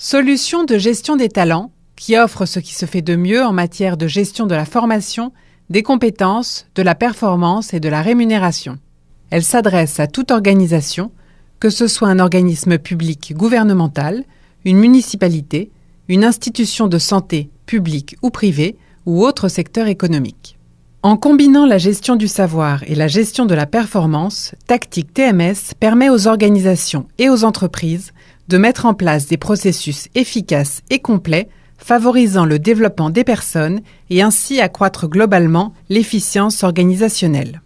Solution de gestion des talents qui offre ce qui se fait de mieux en matière de gestion de la formation, des compétences, de la performance et de la rémunération. Elle s'adresse à toute organisation, que ce soit un organisme public gouvernemental, une municipalité, une institution de santé publique ou privée ou autre secteur économique. En combinant la gestion du savoir et la gestion de la performance, Tactique TMS permet aux organisations et aux entreprises de mettre en place des processus efficaces et complets, favorisant le développement des personnes et ainsi accroître globalement l'efficience organisationnelle.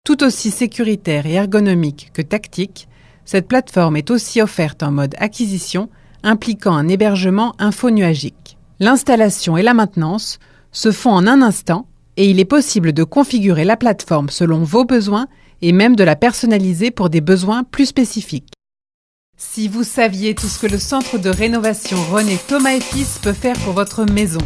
Tout aussi sécuritaire et ergonomique que Tactique, cette plateforme est aussi offerte en mode acquisition, impliquant un hébergement infonuagique. L'installation et la maintenance se font en un instant et il est possible de configurer la plateforme selon vos besoins et même de la personnaliser pour des besoins plus spécifiques. Si vous saviez tout ce que le centre de rénovation René Thomas & Fils peut faire pour votre maison.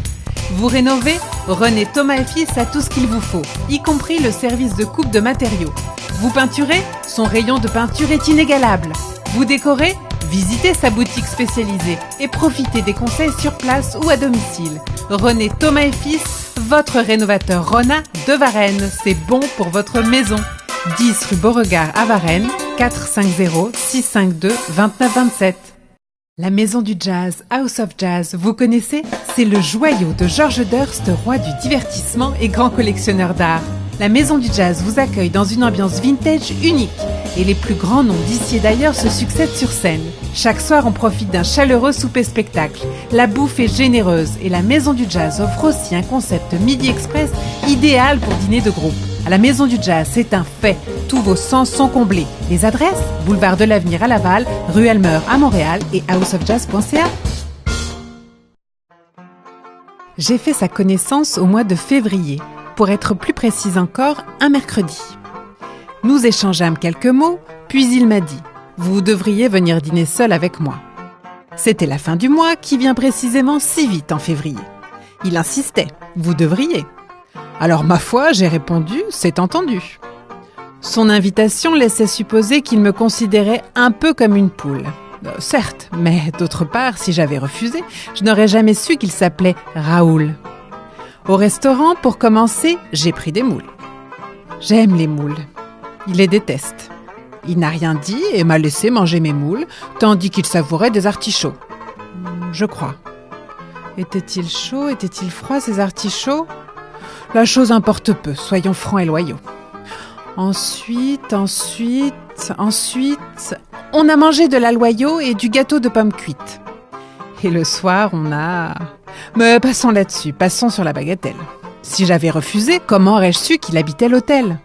Vous rénovez? René Thomas & Fils a tout ce qu'il vous faut, y compris le service de coupe de matériaux. Vous peinturez? Son rayon de peinture est inégalable. Vous décorez? Visitez sa boutique spécialisée et profitez des conseils sur place ou à domicile. René Thomas & Fils, votre rénovateur Rona de Varennes, c'est bon pour votre maison. 10 rue Beauregard à Varennes, 450 652 2927. La Maison du Jazz, House of Jazz, vous connaissez? C'est le joyau de George Durst, roi du divertissement et grand collectionneur d'art. La Maison du Jazz vous accueille dans une ambiance vintage unique et les plus grands noms d'ici et d'ailleurs se succèdent sur scène. Chaque soir, on profite d'un chaleureux souper-spectacle. La bouffe est généreuse et la Maison du Jazz offre aussi un concept Midi Express idéal pour dîner de groupe. À la Maison du Jazz, c'est un fait. Tous vos sens sont comblés. Les adresses? Boulevard de l'Avenir à Laval, rue Elmer à Montréal et houseofjazz.ca. J'ai fait sa connaissance au mois de février. Pour être plus précise encore, un mercredi. Nous échangeâmes quelques mots, puis il m'a dit « Vous devriez venir dîner seul avec moi ». C'était la fin du mois qui vient précisément si vite en février. Il insistait « Vous devriez ». Alors ma foi, j'ai répondu « C'est entendu ». Son invitation laissait supposer qu'il me considérait un peu comme une poule. Certes, mais d'autre part, si j'avais refusé, je n'aurais jamais su qu'il s'appelait Raoul. Au restaurant, pour commencer, j'ai pris des moules. J'aime les moules. Il les déteste. Il n'a rien dit et m'a laissé manger mes moules, tandis qu'il savourait des artichauts. Je crois. Était-il chaud, était-il froid, ces artichauts? La chose importe peu, soyons francs et loyaux. Ensuite, on a mangé de la loyau et du gâteau de pommes cuites. Et le soir, on a... Mais passons là-dessus, passons sur la bagatelle. Si j'avais refusé, comment aurais-je su qu'il habitait l'hôtel?